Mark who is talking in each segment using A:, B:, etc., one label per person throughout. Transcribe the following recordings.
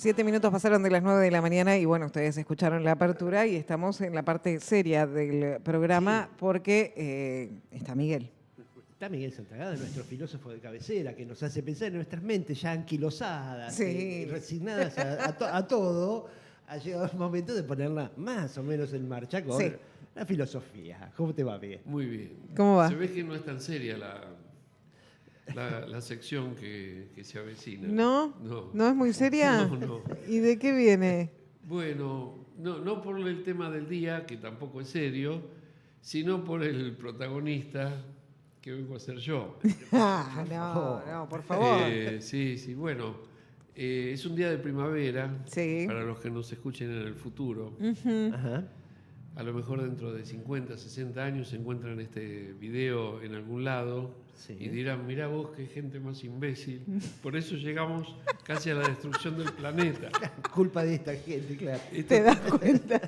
A: 7 minutos pasaron de las 9 de la mañana y bueno, ustedes escucharon la apertura y estamos en la parte seria del programa porque está Miguel.
B: Está Miguel Santagada, nuestro filósofo de cabecera, que nos hace pensar en nuestras mentes ya anquilosadas,
A: Sí.
B: resignadas a todo. Ha llegado el momento de ponerla más o menos en marcha con la filosofía. ¿Cómo te va, Miguel?
C: Muy bien.
A: ¿Cómo va?
C: Se ve que no es tan seria la sección que se avecina.
A: ¿No?
C: No.
A: ¿No es muy seria?
C: No.
A: ¿Y de qué viene?
C: Bueno, no por el tema del día, que tampoco es serio, sino por el protagonista que vengo a ser yo.
A: No, por favor.
C: Sí, bueno, es un día de primavera,
A: Sí.
C: para los que nos escuchen en el futuro.
B: Ajá.
C: A lo mejor dentro de 50, 60 años se encuentran este video en algún lado y dirán, mirá vos qué gente más imbécil. Por eso llegamos casi a la destrucción del planeta.
B: Culpa de esta gente, claro.
A: ¿Te das cuenta?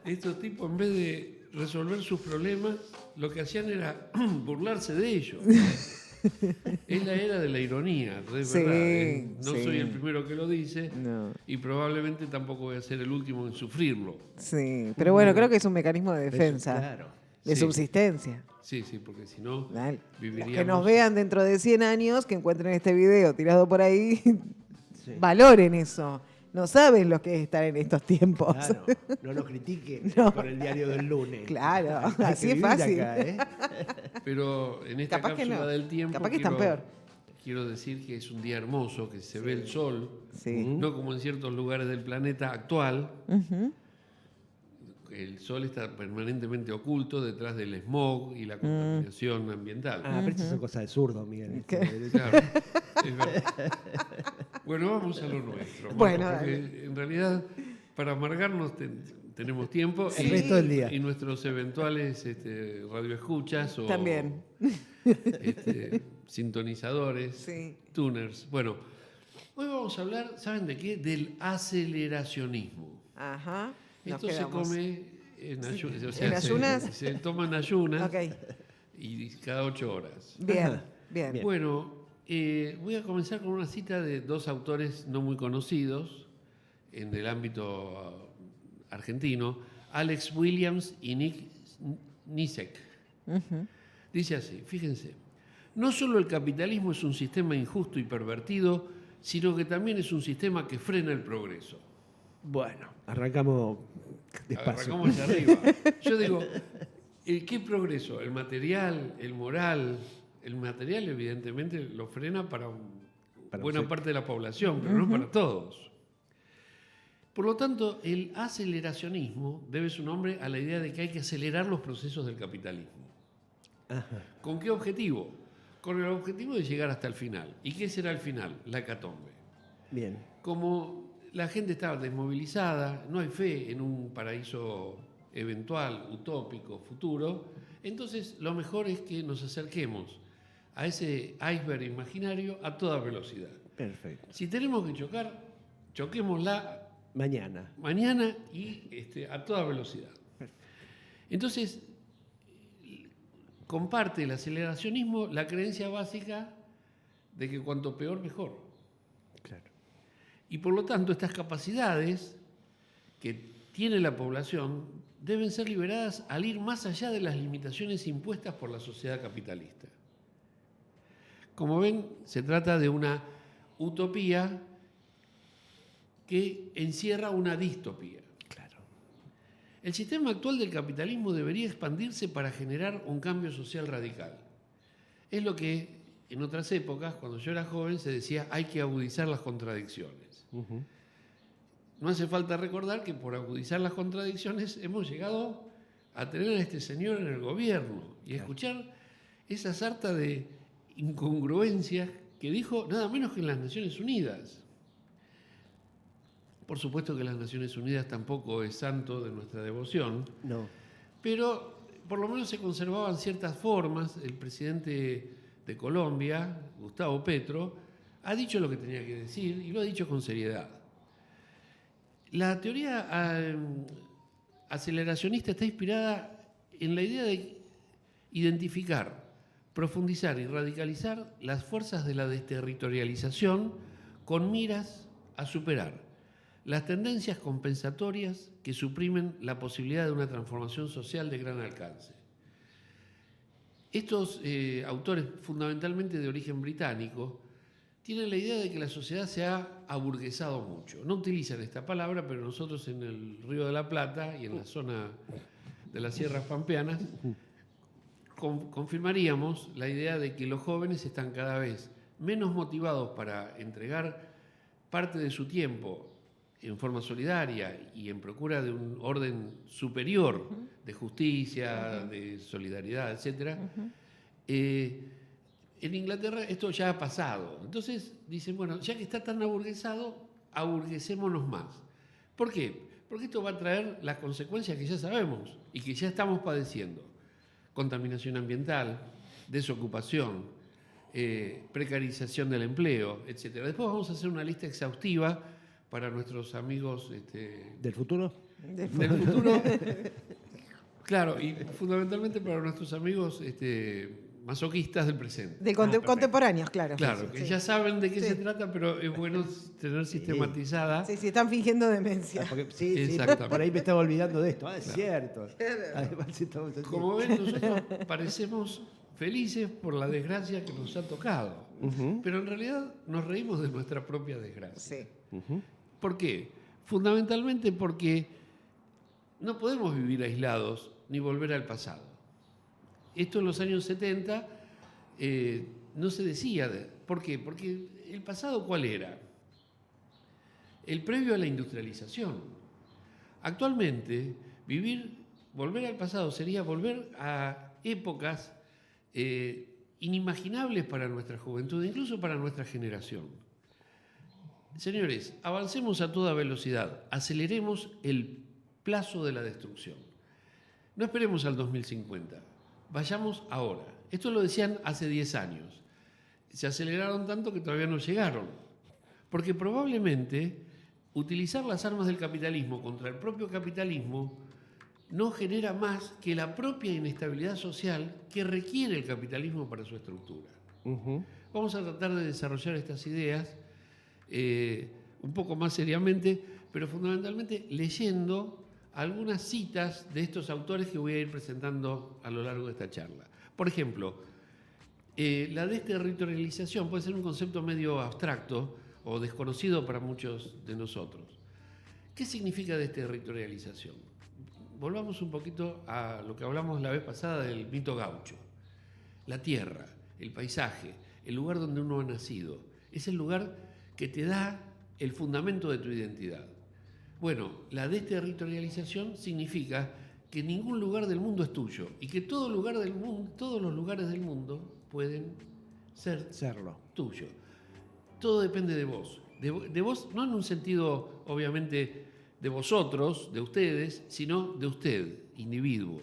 C: Estos tipos, en vez de resolver sus problemas, lo que hacían era burlarse de ellos. Es la era de la ironía, es
A: Sí,
C: verdad. No
A: sí.
C: soy el primero que lo dice
A: No.
C: y probablemente tampoco voy a ser el último en sufrirlo.
A: Sí, pero bueno, creo que es un mecanismo de defensa,
B: Claro.
A: de
C: Sí.
A: subsistencia.
C: Sí, porque si no,
A: Dale.
C: viviríamos...
A: Que nos vean dentro de 100 años, que encuentren este video tirado por ahí,
B: Sí.
A: valoren eso. No saben lo que es estar en estos tiempos.
B: Claro, no lo critique
A: No.
B: con el diario del lunes.
A: Claro,
B: Hay que
A: así es
B: vivir
A: fácil.
B: acá, ¿eh?
C: Pero en esta
A: Capaz que
C: cápsula
A: no.
C: del tiempo
A: Capaz que están peor.
C: quiero decir que es un día hermoso, que se ve el sol,
A: Sí.
C: no como en ciertos lugares del planeta actual.
A: Ujú.
C: El sol está permanentemente oculto detrás del smog y la contaminación ambiental.
B: Ah, pero estas son cosas de zurdo, Miguel.
A: ¿Qué?
C: Claro, es verdad. Bueno, vamos a lo nuestro. Marco,
A: Bueno,
C: porque en realidad, para amargarnos tenemos tiempo.
B: El resto del día.
C: Y nuestros eventuales radioescuchas o
A: También.
C: sintonizadores,
A: Sí.
C: tuners. Bueno, hoy vamos a hablar, ¿saben de qué? Del aceleracionismo.
A: Ajá. Nos
C: Esto se
A: quedamos.
C: come en ayunas. O
A: ¿En ayunas?
C: Se toma en ayunas
A: Ok.
C: y cada 8 horas.
A: Bien,
B: Ajá.
A: bien.
C: Bueno, voy a comenzar con una cita de dos autores no muy conocidos en el ámbito argentino, Alex Williams y Nick Nisek. Dice así, fíjense, no solo el capitalismo es un sistema injusto y pervertido, sino que también es un sistema que frena el progreso.
B: Bueno, arrancamos despacio.
C: Arrancamos hacia arriba. Yo digo, ¿qué progreso? ¿El material, el moral? El material evidentemente lo frena para buena
B: un
C: parte de la población, pero no para todos. Por lo tanto, el aceleracionismo debe su nombre a la idea de que hay que acelerar los procesos del capitalismo.
B: Ajá.
C: ¿Con qué objetivo? Con el objetivo de llegar hasta el final. ¿Y qué será el final? La hecatombe.
B: Bien.
C: Como la gente está desmovilizada, no hay fe en un paraíso eventual, utópico, futuro, entonces lo mejor es que nos acerquemos a ese iceberg imaginario a toda velocidad.
B: Perfecto.
C: Si tenemos que chocar, choquémosla
B: Mañana.
C: mañana y a toda velocidad. Entonces, comparte el aceleracionismo la creencia básica de que cuanto peor, mejor.
B: Claro.
C: Y por lo tanto, estas capacidades que tiene la población deben ser liberadas al ir más allá de las limitaciones impuestas por la sociedad capitalista. Como ven, se trata de una utopía que encierra una distopía.
B: Claro.
C: El sistema actual del capitalismo debería expandirse para generar un cambio social radical. Es lo que en otras épocas, cuando yo era joven, se decía hay que agudizar las contradicciones. No hace falta recordar que por agudizar las contradicciones hemos llegado a tener a este señor en el gobierno y a escuchar esa sarta de incongruencias que dijo nada menos que en las Naciones Unidas. Por supuesto que las Naciones Unidas tampoco es santo de nuestra devoción,
B: No.
C: pero por lo menos se conservaban ciertas formas. El presidente de Colombia, Gustavo Petro, ha dicho lo que tenía que decir y lo ha dicho con seriedad. La teoría aceleracionista está inspirada en la idea de identificar, profundizar y radicalizar las fuerzas de la desterritorialización con miras a superar las tendencias compensatorias que suprimen la posibilidad de una transformación social de gran alcance. Estos autores, fundamentalmente de origen británico, tienen la idea de que la sociedad se ha aburguesado mucho. No utilizan esta palabra, pero nosotros en el Río de la Plata y en la zona de las Sierras Pampeanas confirmaríamos la idea de que los jóvenes están cada vez menos motivados para entregar parte de su tiempo en forma solidaria y en procura de un orden superior de justicia, de solidaridad, etc. En Inglaterra esto ya ha pasado. Entonces dicen, bueno, ya que está tan aburguesado, aburguesémonos más. ¿Por qué? Porque esto va a traer las consecuencias que ya sabemos y que ya estamos padeciendo. Contaminación ambiental, desocupación, precarización del empleo, etc. Después vamos a hacer una lista exhaustiva para nuestros amigos...
B: ¿Del futuro?
C: Del futuro. Claro, y fundamentalmente para nuestros amigos masoquistas del presente.
A: Contemporáneos, claro.
C: Claro, que ya saben de qué se trata, pero es bueno tener sistematizada.
A: Sí, están fingiendo demencia.
B: Porque, sí, por ahí me estaba olvidando de esto. Es cierto. Además,
C: como ven, nosotros parecemos felices por la desgracia que nos ha tocado. Pero en realidad nos reímos de nuestra propia desgracia.
A: Sí.
C: ¿Por qué? Fundamentalmente porque no podemos vivir aislados ni volver al pasado. Esto en los años 70 no se decía. ¿Por qué? Porque el pasado, ¿cuál era? El previo a la industrialización. Actualmente, volver al pasado sería volver a épocas inimaginables para nuestra juventud, incluso para nuestra generación. Señores, avancemos a toda velocidad, aceleremos el plazo de la destrucción. No esperemos al 2050, vayamos ahora. Esto lo decían hace 10 años. Se aceleraron tanto que todavía no llegaron. Porque probablemente utilizar las armas del capitalismo contra el propio capitalismo no genera más que la propia inestabilidad social que requiere el capitalismo para su estructura. Vamos a tratar de desarrollar estas ideas un poco más seriamente, pero fundamentalmente leyendo algunas citas de estos autores que voy a ir presentando a lo largo de esta charla. Por ejemplo, la desterritorialización puede ser un concepto medio abstracto o desconocido para muchos de nosotros. ¿Qué significa desterritorialización? Volvamos un poquito a lo que hablamos la vez pasada del mito gaucho. La tierra, el paisaje, el lugar donde uno ha nacido, es el lugar que te da el fundamento de tu identidad. Bueno, la desterritorialización significa que ningún lugar del mundo es tuyo y que todos los lugares del mundo pueden serlo tuyo. Todo depende de vos. De vos, no en un sentido, obviamente, de vosotros, de ustedes, sino de usted, individuo,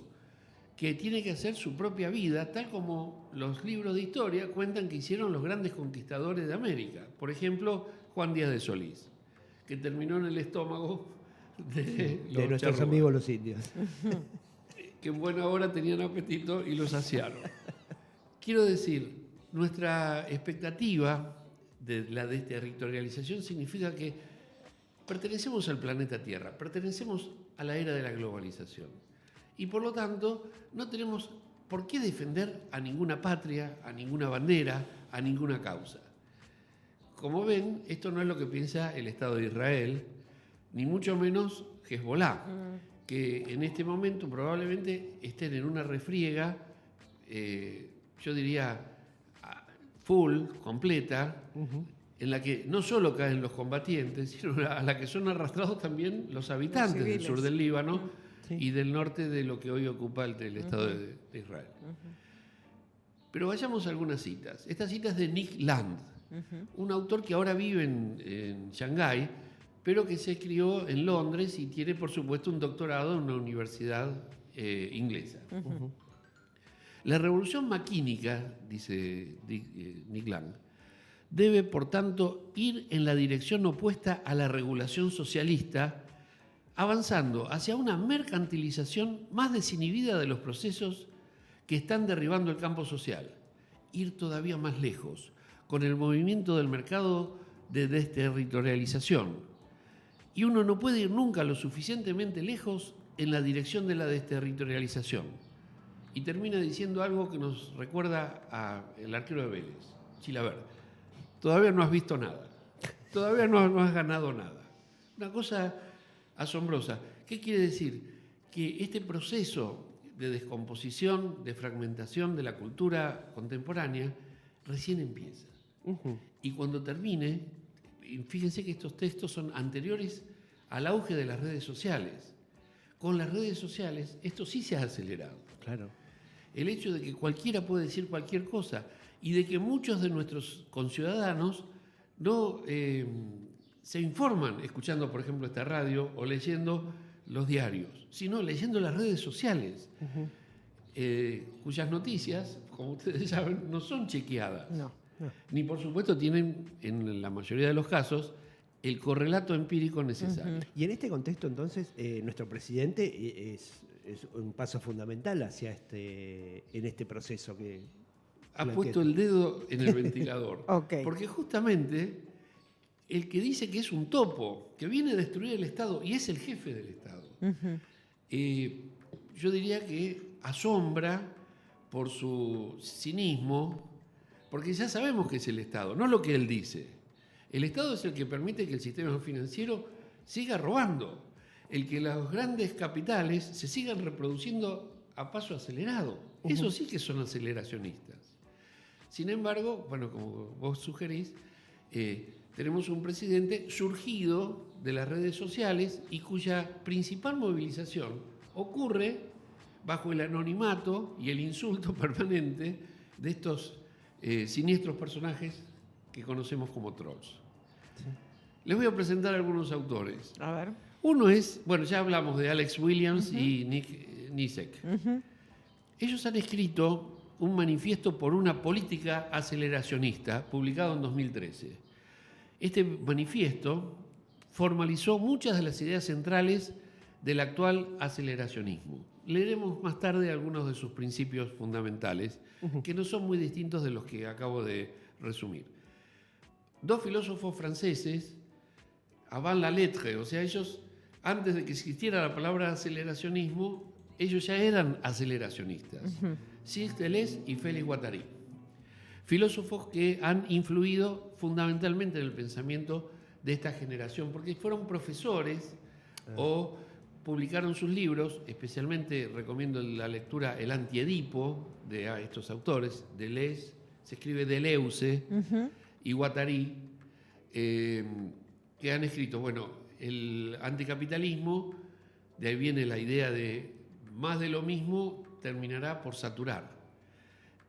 C: que tiene que hacer su propia vida, tal como los libros de historia cuentan que hicieron los grandes conquistadores de América. Por ejemplo, Juan Díaz de Solís, que terminó en el estómago de
B: nuestros
C: charrúas,
B: amigos los indios.
C: que en buena hora tenían apetito y lo saciaron. Quiero decir, nuestra expectativa de la desterritorialización significa que pertenecemos al planeta Tierra, pertenecemos a la era de la globalización. Y por lo tanto, no tenemos por qué defender a ninguna patria, a ninguna bandera, a ninguna causa. Como ven, esto no es lo que piensa el Estado de Israel, ni mucho menos Hezbollah, que en este momento probablemente estén en una refriega, yo diría, full, completa, en la que no solo caen los combatientes, sino a la que son arrastrados también los habitantes del sur del Líbano y del norte de lo que hoy ocupa el Estado de Israel. Pero vayamos a algunas citas. Esta cita es de Nick Land, un autor que ahora vive en Shanghái, pero que se crió en Londres y tiene, por supuesto, un doctorado en una universidad inglesa. La revolución maquínica, dice Nick Land, debe, por tanto, ir en la dirección opuesta a la regulación socialista, avanzando hacia una mercantilización más desinhibida de los procesos que están derribando el campo social. Ir todavía más lejos, con el movimiento del mercado de desterritorialización. Y uno no puede ir nunca lo suficientemente lejos en la dirección de la desterritorialización. Y termina diciendo algo que nos recuerda al arquero de Vélez, Chilavert. Todavía no has visto nada. Todavía no has ganado nada. Una cosa asombrosa. ¿Qué quiere decir? Que este proceso de descomposición, de fragmentación de la cultura contemporánea, recién empieza. Y cuando termine, fíjense que estos textos son anteriores al auge de las redes sociales. Con las redes sociales, esto sí se ha acelerado.
B: Claro.
C: El hecho de que cualquiera puede decir cualquier cosa y de que muchos de nuestros conciudadanos no se informan escuchando, por ejemplo, esta radio o leyendo los diarios, sino leyendo las redes sociales, cuyas noticias, como ustedes saben, no son chequeadas.
A: No.
C: Ni por supuesto tienen, en la mayoría de los casos, el correlato empírico necesario.
B: Y en este contexto, entonces, nuestro presidente es un paso fundamental hacia en este proceso que
C: Ha puesto el dedo en el ventilador.
A: Ok.
C: Porque justamente el que dice que es un topo, que viene a destruir el Estado y es el jefe del Estado, yo diría que asombra por su cinismo, porque ya sabemos que es el Estado, no lo que él dice. El Estado es el que permite que el sistema financiero siga robando, el que los grandes capitales se sigan reproduciendo a paso acelerado. Eso sí que son aceleracionistas. Sin embargo, bueno, como vos sugerís, tenemos un presidente surgido de las redes sociales y cuya principal movilización ocurre bajo el anonimato y el insulto permanente de estos siniestros personajes que conocemos como trolls. Sí. Les voy a presentar algunos autores.
A: A ver.
C: Uno es, bueno, ya hablamos de Alex Williams y Nick Nicek. Ellos han escrito un manifiesto por una política aceleracionista, publicado en 2013. Este manifiesto formalizó muchas de las ideas centrales del actual aceleracionismo. Leeremos más tarde algunos de sus principios fundamentales, que no son muy distintos de los que acabo de resumir. Dos filósofos franceses, avant la lettre, o sea, ellos, antes de que existiera la palabra aceleracionismo, ellos ya eran aceleracionistas. Gilles Deleuze y Félix Guattari. Filósofos que han influido fundamentalmente en el pensamiento de esta generación, porque fueron profesores o publicaron sus libros, especialmente recomiendo la lectura El Antiedipo de estos autores, Deleuze, se escribe Deleuze, y Guattari, que han escrito, bueno, el anticapitalismo, de ahí viene la idea de más de lo mismo terminará por saturar.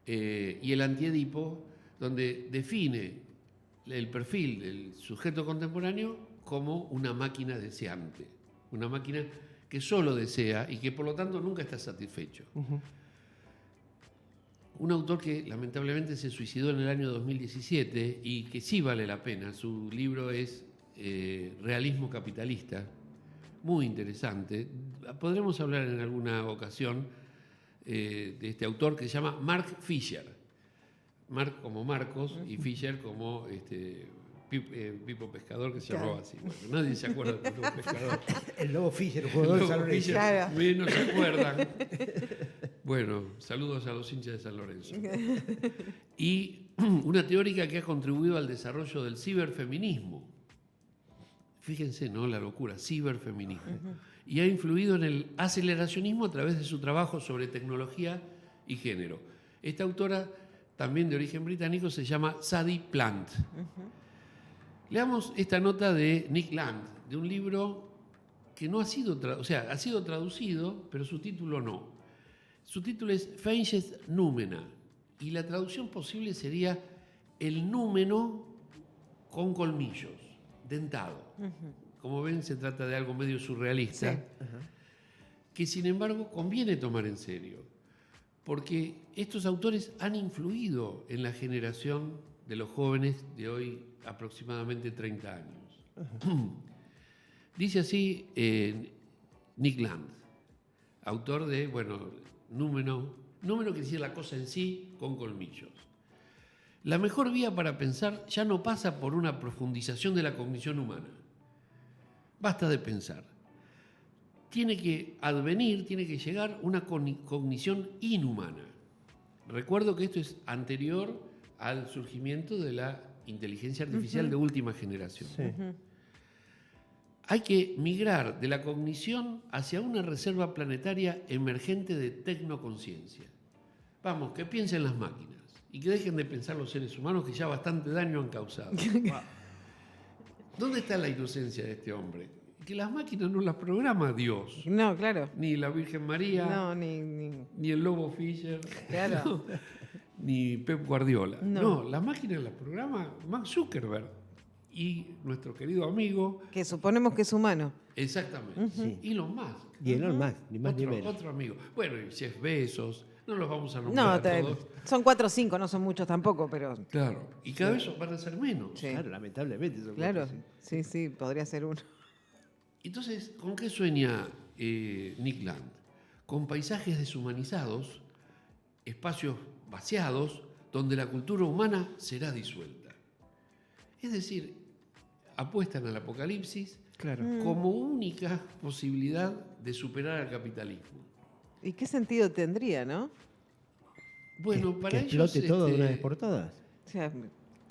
C: Y el Antiedipo, donde define el perfil del sujeto contemporáneo como una máquina deseante, una máquina que solo desea y que por lo tanto nunca está satisfecho. Un autor que lamentablemente se suicidó en el año 2017 y que sí vale la pena. Su libro es Realismo Capitalista, muy interesante. Podremos hablar en alguna ocasión de este autor que se llama Mark Fisher. Mark como Marcos y Fisher como Pipo Pescador, que se llamaba así. Bueno, nadie se acuerda de Pipo Pescador.
B: El Lobo Fisher, jugador de San Lorenzo.
A: Claro.
C: Menos se acuerdan. Bueno, saludos a los hinchas de San Lorenzo. Y una teórica que ha contribuido al desarrollo del ciberfeminismo. Fíjense, ¿no? La locura, ciberfeminismo. Y ha influido en el aceleracionismo a través de su trabajo sobre tecnología y género. Esta autora, también de origen británico, se llama Sadie Plant. Leamos esta nota de Nick Land, de un libro que no ha sido, ha sido traducido, pero su título no. Su título es Fainges Númena, y la traducción posible sería el númeno con colmillos, dentado. Como ven, se trata de algo medio surrealista, sí, que sin embargo conviene tomar en serio, porque estos autores han influido en la generación de los jóvenes de hoy aproximadamente 30 años. Dice así Nick Land, autor de, bueno, número quiere decir la cosa en sí con colmillos. La mejor vía para pensar ya no pasa por una profundización de la cognición humana. Basta de pensar. Tiene que advenir, tiene que llegar una cognición inhumana. Recuerdo que esto es anterior al surgimiento de la inteligencia artificial de última generación.
B: Sí.
C: Hay que migrar de la cognición hacia una reserva planetaria emergente de tecnoconciencia. Vamos, que piensen las máquinas y que dejen de pensar los seres humanos que ya bastante daño han causado. ¿Dónde está la inocencia de este hombre? Que las máquinas no las programa Dios,
A: No, claro.
C: ni la Virgen María,
A: No, ni
C: ni el Lobo Fischer,
A: claro.
C: no, ni Pep Guardiola.
A: No.
C: No, las máquinas las programa Mark Zuckerberg y nuestro querido amigo,
A: Que suponemos que es humano.
C: exactamente,
B: Sí.
C: Elon Musk.
B: Y Elon Musk, ni más ni
C: Otro,
B: menos.
C: otro amigo. Bueno, y Jeff Bezos, no los vamos a
A: No,
C: nombrar a todos.
A: son 4 o 5, no son muchos tampoco, pero
C: Claro, y cada vez van a ser menos.
A: sí.
B: Claro, lamentablemente. Son
A: Claro,
B: cosas
A: sí, sí, podría ser uno.
C: Entonces, ¿con qué sueña Nick Land? Con paisajes deshumanizados, espacios vaciados, donde la cultura humana será disuelta. Es decir, apuestan al apocalipsis
B: Claro.
C: como única posibilidad de superar al capitalismo.
A: ¿Y qué sentido tendría, no?
C: Bueno, para
B: que
C: ellos...
B: explote todo de una vez por todas.
A: O sea,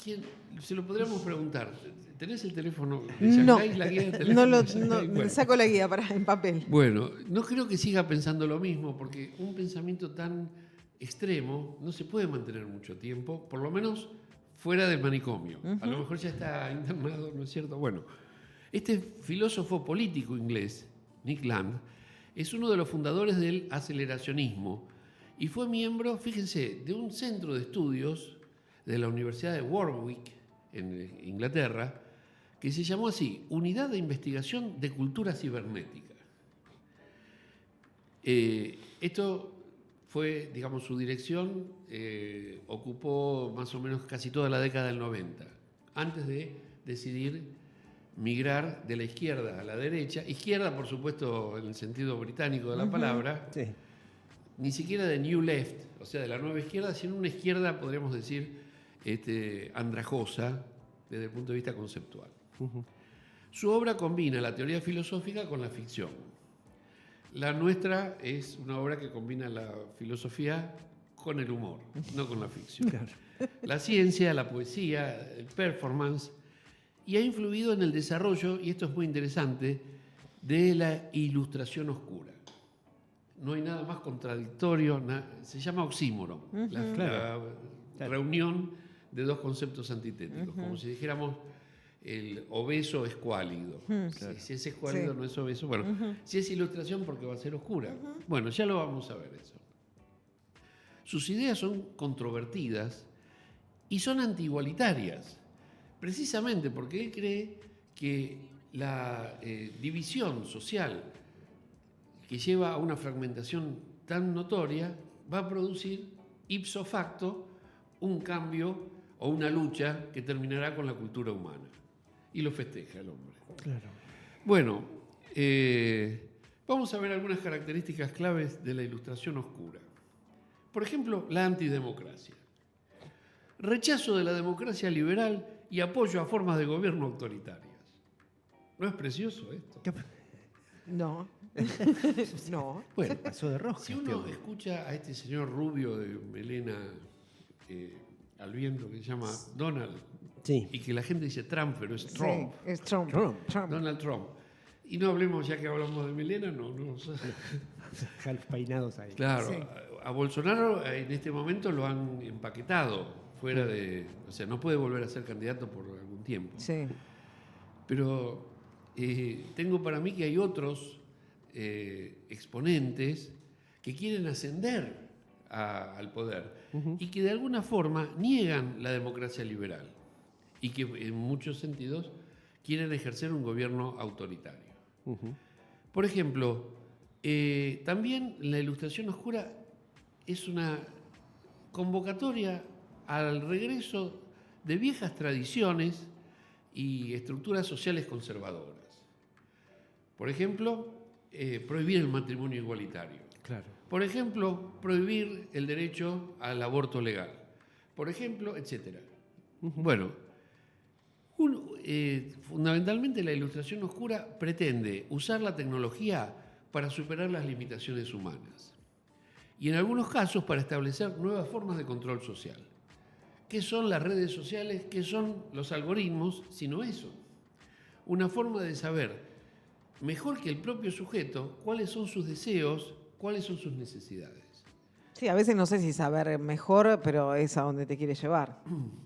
C: ¿quién? Se lo podríamos preguntar. ¿Tenés el teléfono de
A: no,
C: Shanghái, la guía de teléfono
A: no,
C: de Shanghái?
A: me
C: Bueno.
A: saco la guía en papel.
C: Bueno, no creo que siga pensando lo mismo, porque un pensamiento tan extremo no se puede mantener mucho tiempo, por lo menos fuera del manicomio. A lo mejor ya está internado, ¿no es cierto? Bueno, este filósofo político inglés, Nick Land, es uno de los fundadores del aceleracionismo y fue miembro, fíjense, de un centro de estudios de la Universidad de Warwick, en Inglaterra, que se llamó así, Unidad de Investigación de Cultura Cibernética. Esto fue, digamos, su dirección, ocupó más o menos casi toda la década del 90, antes de decidir migrar de la izquierda a la derecha, izquierda por supuesto en el sentido británico de la palabra,
B: Sí.
C: ni siquiera de New Left, o sea, de la nueva izquierda, sino una izquierda, podríamos decir, andrajosa desde el punto de vista conceptual. Su obra combina la teoría filosófica con la ficción. La nuestra es una obra que combina la filosofía con el humor, no con la ficción.
B: Claro.
C: La ciencia, la poesía, el performance, y ha influido en el desarrollo, y esto es muy interesante, de la ilustración oscura. No hay nada más contradictorio, se llama oxímoron, la
B: Claro.
C: reunión de dos conceptos antitéticos, como si dijéramos el obeso escuálido. Si es escuálido
A: Sí.
C: no es obeso. Bueno, si es ilustración porque va a ser oscura. Bueno, ya lo vamos a ver eso. Sus ideas son controvertidas y son antiigualitarias, precisamente porque él cree que la división social que lleva a una fragmentación tan notoria va a producir ipso facto un cambio o una lucha que terminará con la cultura humana. Y lo festeja el hombre.
B: Claro.
C: Bueno, vamos a ver algunas características claves de la ilustración oscura. Por ejemplo, la antidemocracia. Rechazo de la democracia liberal y apoyo a formas de gobierno autoritarias. ¿No es precioso esto?
A: No. No.
C: Bueno,
B: Pasó de rosca.
C: si
B: este
C: uno
B: hombre.
C: escucha a este señor rubio de melena al viento que se llama Donald,
B: Sí.
C: y que la gente dice Trump, pero es Trump,
A: Sí, es Trump.
B: Trump.
C: Donald Trump. Y no hablemos, ya que hablamos de melena, no.
B: Half peinados ahí.
C: Claro,
A: Sí.
C: a Bolsonaro en este momento lo han empaquetado fuera de... O sea, no puede volver a ser candidato por algún tiempo.
A: Sí.
C: Pero tengo para mí que hay otros exponentes que quieren ascender al poder y que de alguna forma niegan la democracia liberal y que en muchos sentidos quieren ejercer un gobierno autoritario. Por ejemplo, también la ilustración oscura es una convocatoria al regreso de viejas tradiciones y estructuras sociales conservadoras. Por ejemplo, prohibir el matrimonio igualitario.
B: Claro.
C: Por ejemplo, prohibir el derecho al aborto legal. por ejemplo, etc. Bueno, fundamentalmente la ilustración oscura pretende usar la tecnología para superar las limitaciones humanas y en algunos casos para establecer nuevas formas de control social. ¿Qué son las redes sociales? ¿Qué son los algoritmos? Sino eso. Una forma de saber, mejor que el propio sujeto, cuáles son sus deseos, cuáles son sus necesidades.
A: Sí, a veces no sé si saber mejor, pero es a donde te quiere llevar.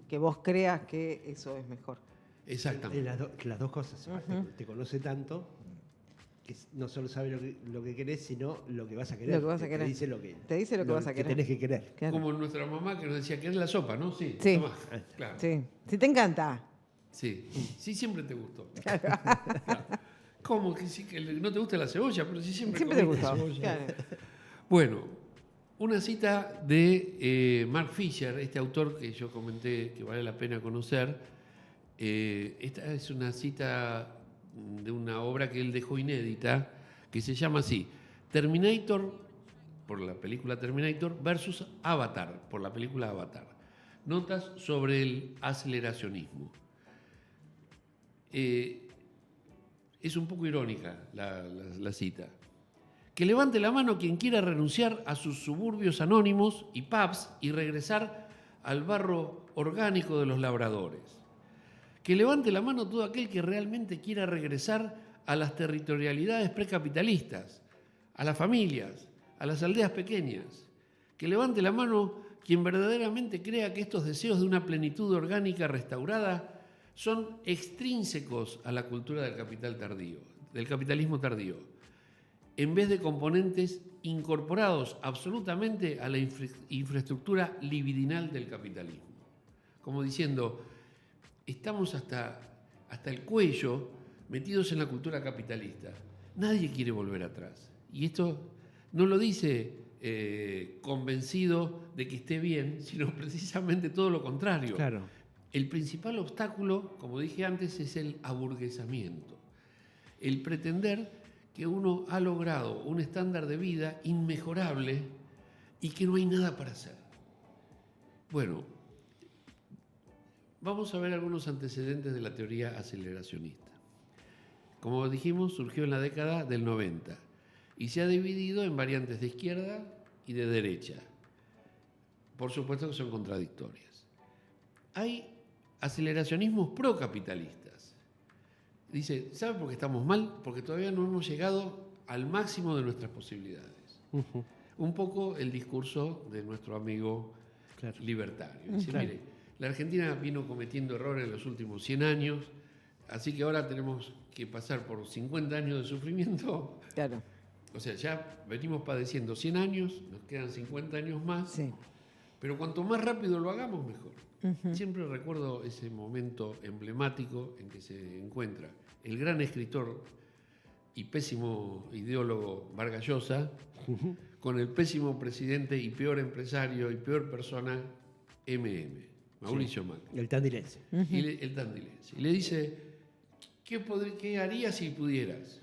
A: Que vos creas que eso es mejor.
C: Exactamente.
B: Las dos cosas. Te conoce tanto que no solo sabe lo que querés, sino lo que vas a querer.
A: Lo que vas a querer.
B: Te dice lo que
A: vas a querer.
B: Que tenés que querer.
A: Claro.
C: Como nuestra mamá que nos decía, ¿querés la sopa, no? Sí,
A: Sí.
C: tomá. Claro.
A: Sí. Si te encanta.
C: Sí, sí, siempre te gustó. Claro. ¿Cómo? Que no te gusta la cebolla, pero sí siempre
A: Siempre te
C: comiste
A: gustó.
C: cebolla.
A: Claro.
C: Bueno, una cita de Mark Fisher, este autor que yo comenté que vale la pena conocer. Esta es una cita de una obra que él dejó inédita, que se llama así, Terminator, por la película Terminator, versus Avatar, por la película Avatar. Notas sobre el aceleracionismo. Es un poco irónica la cita. Que levante la mano quien quiera renunciar a sus suburbios anónimos y pubs y regresar al barro orgánico de los labradores. Que levante la mano todo aquel que realmente quiera regresar a las territorialidades precapitalistas, a las familias, a las aldeas pequeñas. Que levante la mano quien verdaderamente crea que estos deseos de una plenitud orgánica restaurada son extrínsecos a la cultura del capital tardío, del capitalismo tardío, en vez de componentes incorporados absolutamente a la infraestructura libidinal del capitalismo. Como diciendo, estamos hasta el cuello metidos en la cultura capitalista. Nadie quiere volver atrás. Y esto no lo dice convencido de que esté bien, sino precisamente todo lo contrario.
B: Claro.
C: El principal obstáculo, como dije antes, es el aburguesamiento. El pretender que uno ha logrado un estándar de vida inmejorable y que no hay nada para hacer. Bueno, vamos a ver algunos antecedentes de la teoría aceleracionista. Como dijimos, surgió en la década del 90 y se ha dividido en variantes de izquierda y de derecha. Por supuesto que son contradictorias. Hay aceleracionismos procapitalistas. Dice, ¿sabe por qué estamos mal? Porque todavía no hemos llegado al máximo de nuestras posibilidades. Un poco el discurso de nuestro amigo libertario. Dice, mire, la Argentina vino cometiendo errores en los últimos 100 años, así que ahora tenemos que pasar por 50 años de sufrimiento.
A: Claro.
C: O sea, ya venimos padeciendo 100 años, nos quedan 50 años más,
A: Sí.
C: pero cuanto más rápido lo hagamos, mejor. Siempre recuerdo ese momento emblemático en que se encuentra el gran escritor y pésimo ideólogo Vargas Llosa con el pésimo presidente y peor empresario y peor persona Mauricio Macri.
B: El tandilense.
C: El tandilense. Y le dice, ¿qué harías si pudieras?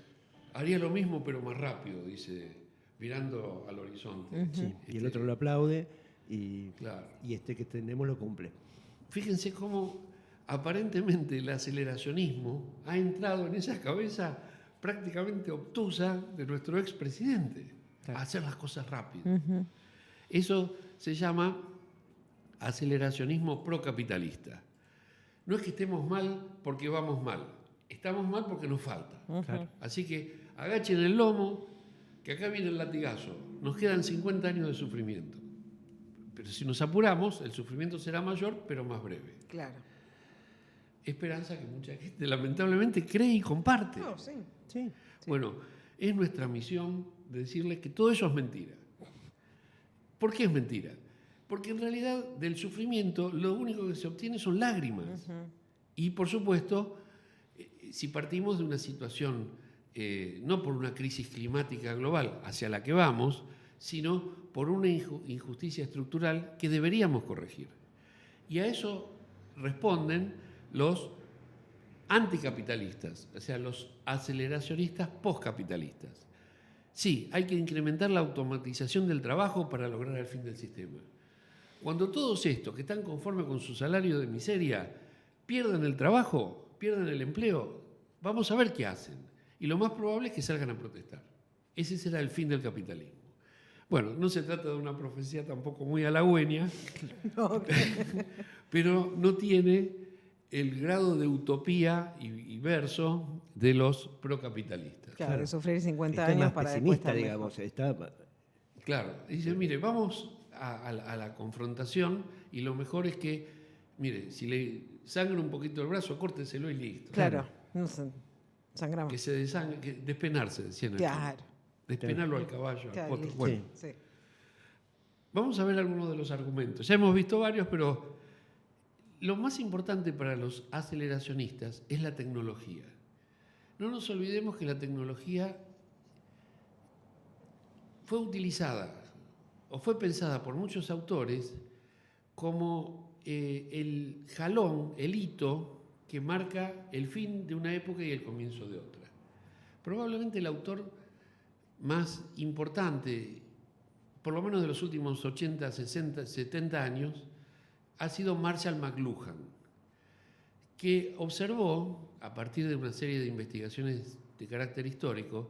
C: Haría lo mismo pero más rápido, dice, mirando al horizonte.
B: Sí. Y el otro lo aplaude y,
C: Claro.
B: y este que tenemos lo cumple.
C: Fíjense cómo aparentemente el aceleracionismo ha entrado en esa cabeza prácticamente obtusa de nuestro expresidente, a hacer las cosas rápido. Eso se llama aceleracionismo procapitalista. No es que estemos mal porque vamos mal, estamos mal porque nos falta.
B: Claro.
C: Así que agachen el lomo, que acá viene el latigazo. Nos quedan 50 años de sufrimiento. Pero si nos apuramos, el sufrimiento será mayor, pero más breve.
A: Claro.
C: Esperanza que mucha gente lamentablemente cree y comparte.
A: No, sí.
B: Sí.
C: Bueno, es nuestra misión de decirles que todo eso es mentira. ¿Por qué es mentira? Porque en realidad del sufrimiento lo único que se obtiene son lágrimas. Y por supuesto, si partimos de una situación, no por una crisis climática global hacia la que vamos, sino por una injusticia estructural que deberíamos corregir. Y a eso responden los anticapitalistas, o sea, los aceleracionistas postcapitalistas. Sí, hay que incrementar la automatización del trabajo para lograr el fin del sistema. Cuando todos estos que están conformes con su salario de miseria pierdan el trabajo, pierdan el empleo, vamos a ver qué hacen. Y lo más probable es que salgan a protestar. Ese será el fin del capitalismo. Bueno, no se trata de una profecía tampoco muy halagüeña,
A: No,
C: pero no tiene el grado de utopía y verso de los procapitalistas.
A: claro, de sufrir 50
B: Está
A: años
B: más
A: para después
B: pesimista,
A: estar mejor.
B: digamos. Está,
C: Claro, dice, mire, vamos a la confrontación y lo mejor es que, mire, si le sangra un poquito el brazo, córteselo y listo.
A: Claro, no sé, sangramos.
C: Que se desangre, que despenarse, decían en el
A: Claro,
C: campo. Despenarlo al caballo, al
A: claro,
C: potro.
A: listo.
C: Bueno,
A: Sí.
C: vamos a ver algunos de los argumentos. Ya hemos visto varios, pero lo más importante para los aceleracionistas es la tecnología. No nos olvidemos que la tecnología fue utilizada o fue pensada por muchos autores como el jalón, el hito que marca el fin de una época y el comienzo de otra. Probablemente el autor más importante, por lo menos de los últimos 80, 60, 70 años, ha sido Marshall McLuhan, que observó, a partir de una serie de investigaciones de carácter histórico,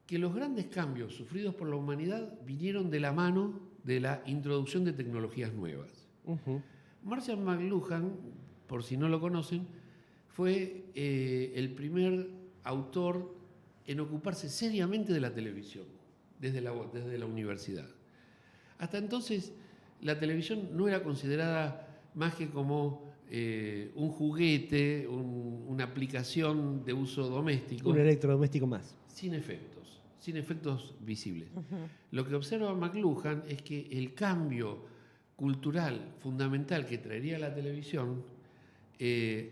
C: que los grandes cambios sufridos por la humanidad vinieron de la mano de la introducción de tecnologías nuevas. Marshall McLuhan, por si no lo conocen, fue el primer autor en ocuparse seriamente de la televisión, desde la universidad. Hasta entonces, la televisión no era considerada más que como un juguete, una aplicación de uso doméstico.
B: un electrodoméstico más.
C: Sin efectos visibles. Lo que observa McLuhan es que el cambio cultural fundamental que traería la televisión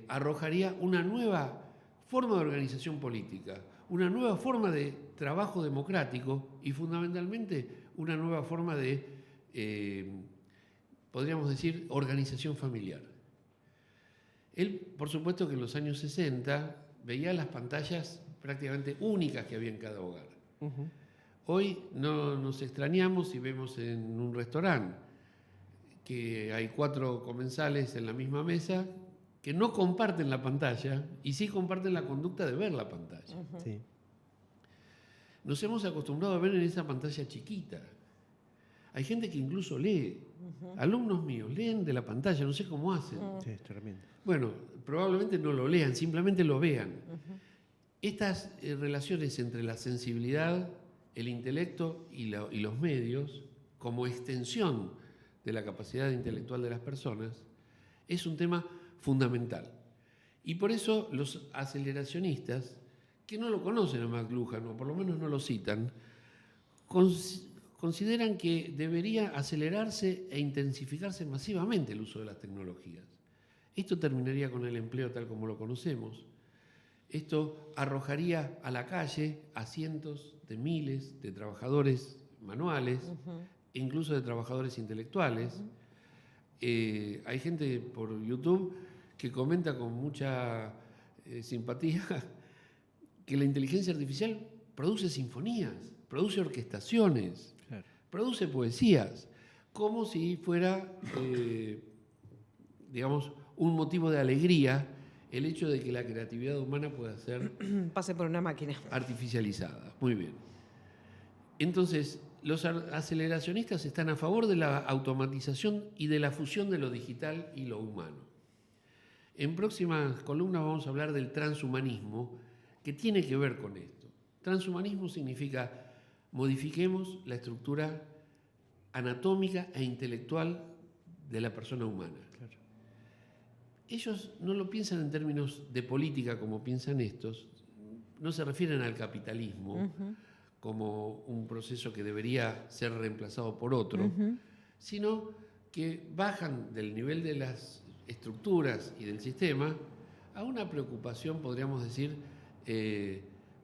C: arrojaría una nueva forma de organización política, una nueva forma de trabajo democrático y fundamentalmente una nueva forma de, podríamos decir, organización familiar. Él, por supuesto que en los años 60 veía las pantallas prácticamente únicas que había en cada hogar. Hoy no nos extrañamos si vemos en un restaurante que hay 4 comensales en la misma mesa que no comparten la pantalla y sí comparten la conducta de ver la pantalla.
B: Sí.
C: Nos hemos acostumbrado a ver en esa pantalla chiquita. Hay gente que incluso lee. Alumnos míos leen de la pantalla, no sé cómo hacen.
B: Sí, es tremendo.
C: Bueno, probablemente no lo lean, simplemente lo vean. Estas relaciones entre la sensibilidad, el intelecto y los medios, como extensión de la capacidad intelectual de las personas, es un tema fundamental. Y por eso los aceleracionistas, que no lo conocen a McLuhan, o por lo menos no lo citan, consideran que debería acelerarse e intensificarse masivamente el uso de las tecnologías. Esto terminaría con el empleo tal como lo conocemos. Esto arrojaría a la calle a cientos de miles de trabajadores manuales, e incluso de trabajadores intelectuales. Hay gente por YouTube que comenta con mucha simpatía que la inteligencia artificial produce sinfonías, produce orquestaciones,
B: Claro.
C: produce poesías, como si fuera, digamos, un motivo de alegría el hecho de que la creatividad humana pueda ser
A: Pase por una máquina.
C: artificializada. Muy bien. Entonces, los aceleracionistas están a favor de la automatización y de la fusión de lo digital y lo humano. En próximas columnas vamos a hablar del transhumanismo, que tiene que ver con esto. Transhumanismo significa modifiquemos la estructura anatómica e intelectual de la persona humana.
B: Claro.
C: Ellos no lo piensan en términos de política como piensan estos, no se refieren al capitalismo como un proceso que debería ser reemplazado por otro, sino que bajan del nivel de las estructuras y del sistema a una preocupación, podríamos decir,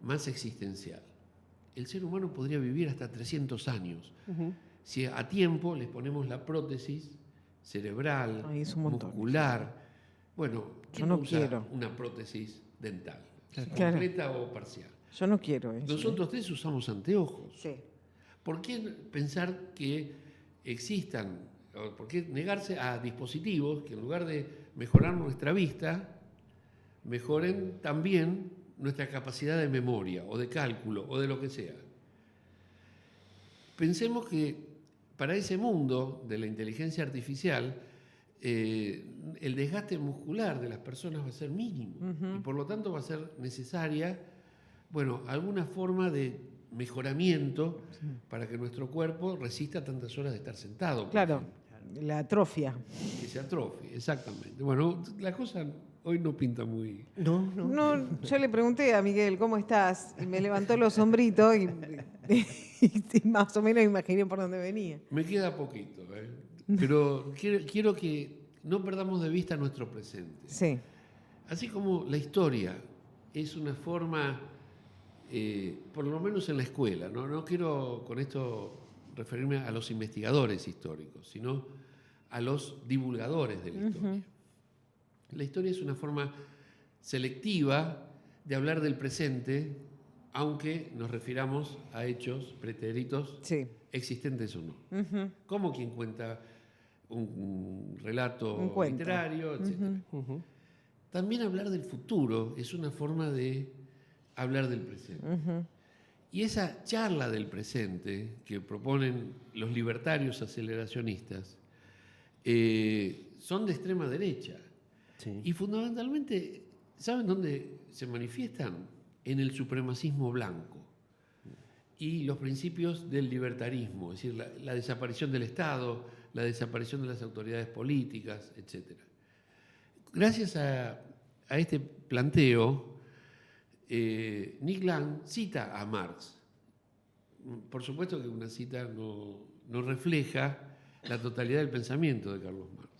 C: más existencial. El ser humano podría vivir hasta 300 años. Si a tiempo les ponemos la prótesis cerebral,
A: Ay, es un montón.
C: muscular. Bueno, ¿quién
A: no
C: usa
A: quiero.
C: una prótesis dental?
A: Claro.
C: Completa o parcial.
A: Yo no quiero eso.
C: Nosotros 3 usamos anteojos.
A: Sí.
C: ¿Por qué pensar que existan ¿Por qué negarse a dispositivos que en lugar de mejorar nuestra vista, mejoren también nuestra capacidad de memoria o de cálculo o de lo que sea? Pensemos que para ese mundo de la inteligencia artificial, el desgaste muscular de las personas va a ser mínimo y por lo tanto va a ser necesaria, bueno, alguna forma de mejoramiento para que nuestro cuerpo resista tantas horas de estar sentado.
A: Claro, la atrofia.
C: Que se atrofie, exactamente. Bueno, la cosa hoy no pinta muy...
A: No, yo le pregunté a Miguel, ¿cómo estás? Y me levantó los hombritos y más o menos imaginé por dónde venía.
C: Me queda poquito, pero quiero que no perdamos de vista nuestro presente.
A: Sí.
C: Así como la historia es una forma, por lo menos en la escuela, no quiero con esto referirme a los investigadores históricos, sino a los divulgadores de la historia. La historia es una forma selectiva de hablar del presente, aunque nos refiramos a hechos pretéritos, existentes o no. Como quien cuenta un relato literario, etc. También hablar del futuro es una forma de hablar del presente. Y esa charla del presente que proponen los libertarios aceleracionistas son de extrema derecha. Sí. Y fundamentalmente, ¿saben dónde se manifiestan? En el supremacismo blanco y los principios del libertarismo, es decir, la desaparición del Estado, la desaparición de las autoridades políticas, etc. Gracias a este planteo, Nick Land cita a Marx. Por supuesto que una cita no refleja la totalidad del pensamiento de Carlos Marx.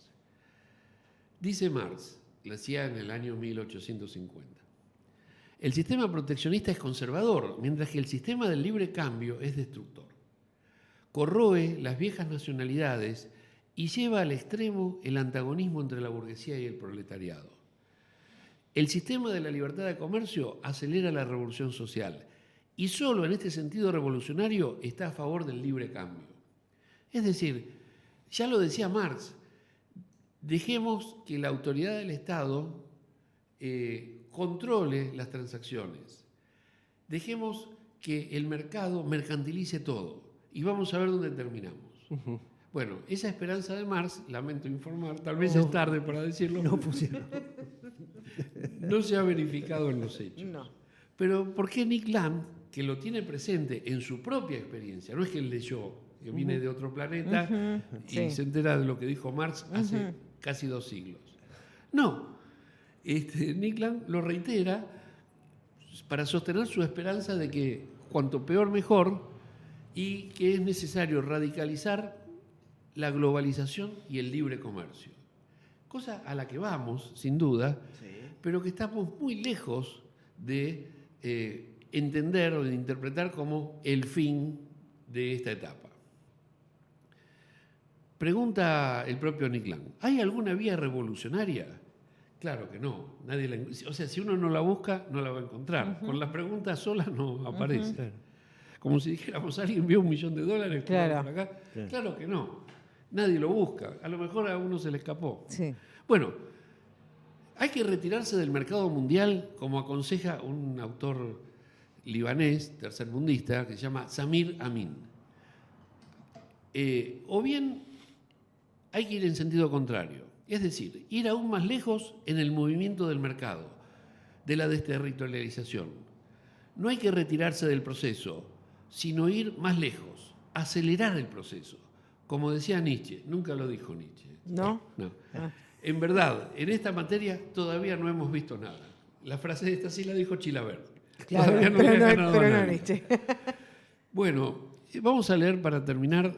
C: Dice Marx, lo decía en el año 1850, el sistema proteccionista es conservador, mientras que el sistema del libre cambio es destructor. Corroe las viejas nacionalidades y lleva al extremo el antagonismo entre la burguesía y el proletariado. El sistema de la libertad de comercio acelera la revolución social y solo en este sentido revolucionario está a favor del libre cambio. Es decir, ya lo decía Marx, dejemos que la autoridad del Estado controle las transacciones. Dejemos que el mercado mercantilice todo y vamos a ver dónde terminamos. Bueno, esa esperanza de Marx, lamento informar, tal vez es tarde para decirlo, no se ha verificado en los hechos. No. Pero ¿por qué Nick Land, que lo tiene presente en su propia experiencia, no es que él leyó, que viene de otro planeta y se entera de lo que dijo Marx hace casi 2 siglos? No, Nick Land lo reitera para sostener su esperanza de que cuanto peor mejor y que es necesario radicalizar la globalización y el libre comercio. Cosa a la que vamos, sin duda, pero que estamos muy lejos de entender o de interpretar como el fin de esta etapa. Pregunta el propio Nick Land, ¿hay alguna vía revolucionaria? Claro que no. O sea, si uno no la busca, no la va a encontrar. Con las preguntas solas no aparece. Como si dijéramos, ¿alguien envió $1 millón
A: claro.
C: por acá? Claro que no. Nadie lo busca. A lo mejor a uno se le escapó.
A: Sí.
C: Bueno, hay que retirarse del mercado mundial, como aconseja un autor libanés, tercermundista, que se llama Samir Amin. O bien hay que ir en sentido contrario. Es decir, ir aún más lejos en el movimiento del mercado, de la desterritorialización. No hay que retirarse del proceso, sino ir más lejos, acelerar el proceso. Como decía Nietzsche, nunca lo dijo Nietzsche.
A: ¿No?
C: No. En verdad, en esta materia todavía no hemos visto nada. La frase esta sí la dijo Chilavert.
A: Claro,
C: todavía no
A: pero no Nietzsche.
C: Bueno, vamos a leer para terminar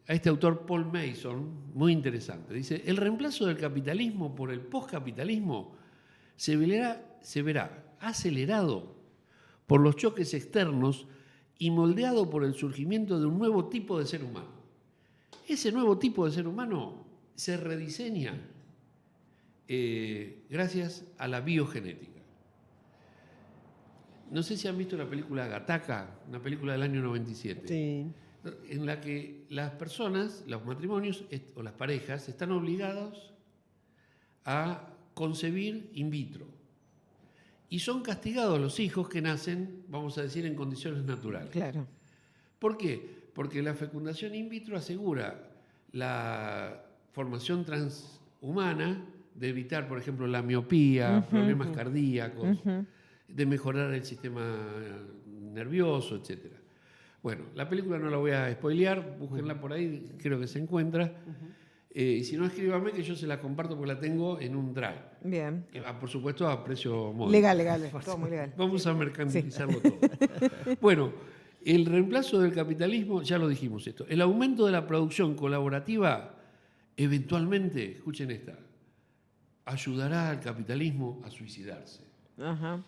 C: a este autor Paul Mason, muy interesante. Dice, el reemplazo del capitalismo por el poscapitalismo se verá acelerado por los choques externos y moldeado por el surgimiento de un nuevo tipo de ser humano. Ese nuevo tipo de ser humano se rediseña gracias a la biogenética. No sé si han visto la película Gattaca, una película del año 97.
B: Sí.
C: en la que las personas, los matrimonios o las parejas están obligados a concebir in vitro. Y son castigados los hijos que nacen, vamos a decir, en condiciones naturales.
A: Claro.
C: ¿Por qué? Porque la fecundación in vitro asegura la formación transhumana de evitar, por ejemplo, la miopía, problemas cardíacos, de mejorar el sistema nervioso, etc. Bueno, la película no la voy a spoilear, búsquenla por ahí, creo que se encuentra. Y si no, escríbame que yo se la comparto porque la tengo en un drive.
A: Bien.
C: Por supuesto, a precio módico.
A: Legal, todo muy legal.
C: Vamos a mercantilizarlo todo. Bueno, el reemplazo del capitalismo, ya lo dijimos esto. El aumento de la producción colaborativa, eventualmente, escuchen esta, ayudará al capitalismo a suicidarse.
A: Ajá.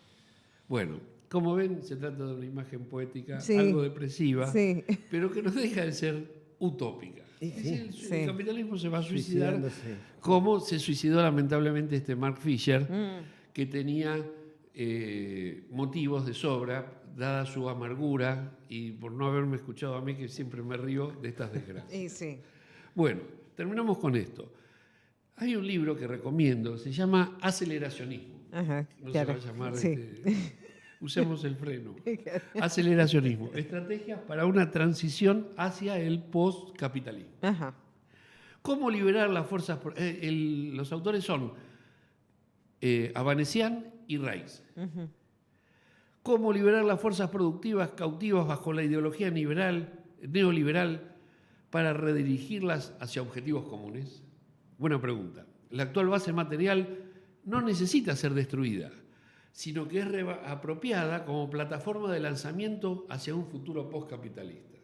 C: Bueno, como ven, se trata de una imagen poética,
A: Sí,
C: algo depresiva,
A: sí.
C: pero que no deja de ser utópica.
B: Y
C: Es
B: sí.
C: decir,
A: Sí.
C: el capitalismo se va a suicidar
B: Suicidándose.
C: como se suicidó lamentablemente este Mark Fisher, que tenía motivos de sobra, dada su amargura y por no haberme escuchado a mí, que siempre me río de estas desgracias.
A: Y sí.
C: Bueno, terminamos con esto. Hay un libro que recomiendo, se llama Aceleracionismo.
A: Ajá,
C: No
A: claro.
C: se va a llamar,
A: Sí.
C: usemos el freno. Aceleracionismo. Estrategias para una transición hacia el postcapitalismo.
A: Ajá.
C: ¿Cómo liberar las fuerzas? Los autores son Avanesian y Reis. ¿Cómo liberar las fuerzas productivas cautivas bajo la ideología neoliberal para redirigirlas hacia objetivos comunes? Buena pregunta. La actual base material no necesita ser destruida, sino que es apropiada como plataforma de lanzamiento hacia un futuro postcapitalista.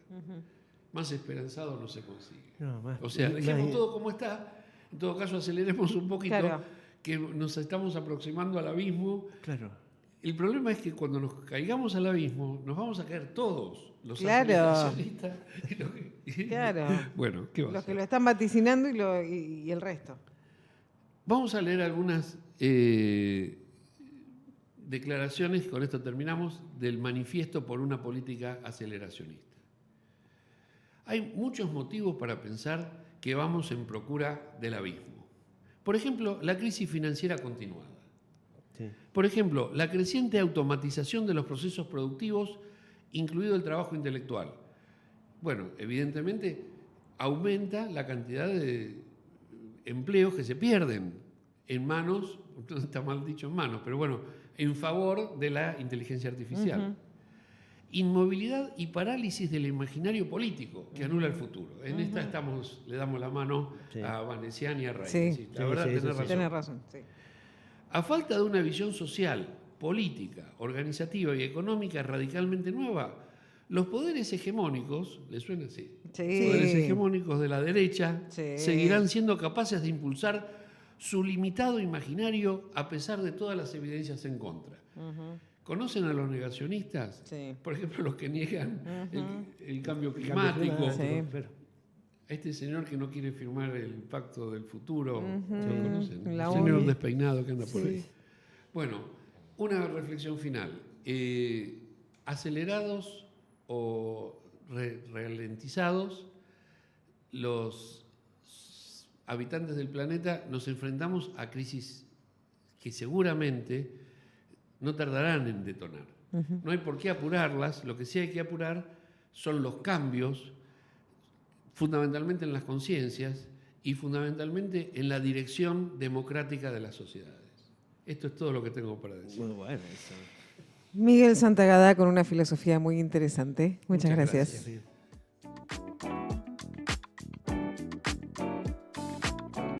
C: Más esperanzado no se consigue.
B: No, más-
C: O sea,
B: más-
C: dejemos todo como está, en todo caso aceleremos un poquito,
A: Claro.
C: que nos estamos aproximando al abismo.
B: Claro.
C: El problema es que cuando nos caigamos al abismo, nos vamos a caer todos, los
A: Claro.
C: aceleracionistas.
A: Claro.
C: Bueno, ¿qué va a
A: Los que
C: hacer?
A: lo están vaticinando y el resto.
C: Vamos a leer algunas declaraciones, con esto terminamos, del manifiesto por una política aceleracionista. Hay muchos motivos para pensar que vamos en procura del abismo. Por ejemplo, la crisis financiera continuada.
B: Sí.
C: Por ejemplo, la creciente automatización de los procesos productivos, incluido el trabajo intelectual. Bueno, evidentemente aumenta la cantidad de empleos que se pierden en manos, no está mal dicho en manos, pero bueno, en favor de la inteligencia artificial. Inmovilidad y parálisis del imaginario político que anula el futuro. En esta le damos la mano
B: Sí.
C: a Vanessian y a Reis.
A: Sí.
C: Sí, la
B: Sí,
C: verdad,
B: sí,
C: tenés
B: sí, sí.
C: razón.
A: Tenés razón, sí.
C: A falta de una visión social, política, organizativa y económica radicalmente nueva, los poderes hegemónicos, ¿les suena así?
A: Sí.
C: Poderes hegemónicos de la derecha
A: Sí.
C: seguirán siendo capaces de impulsar su limitado imaginario a pesar de todas las evidencias en contra. ¿Conocen a los negacionistas?
A: Sí.
C: Por ejemplo, los que niegan el cambio
B: El cambio
C: climático.
B: climático,
A: Sí.
B: pero-
C: A este señor que no quiere firmar el pacto del futuro, ¿lo conocen?
A: La
C: El señor
A: ONU.
C: despeinado que anda por
A: Sí.
C: ahí. Bueno, una reflexión final. Acelerados o ralentizados, los habitantes del planeta nos enfrentamos a crisis que seguramente no tardarán en detonar. No hay por qué apurarlas, lo que sí hay que apurar son los cambios, fundamentalmente en las conciencias y fundamentalmente en la dirección democrática de las sociedades. Esto es todo lo que tengo para decir.
B: Muy bueno eso.
A: Miguel Santagada con una filosofía muy interesante. Muchas
C: Muchas
A: gracias.
C: gracias.
B: Sí.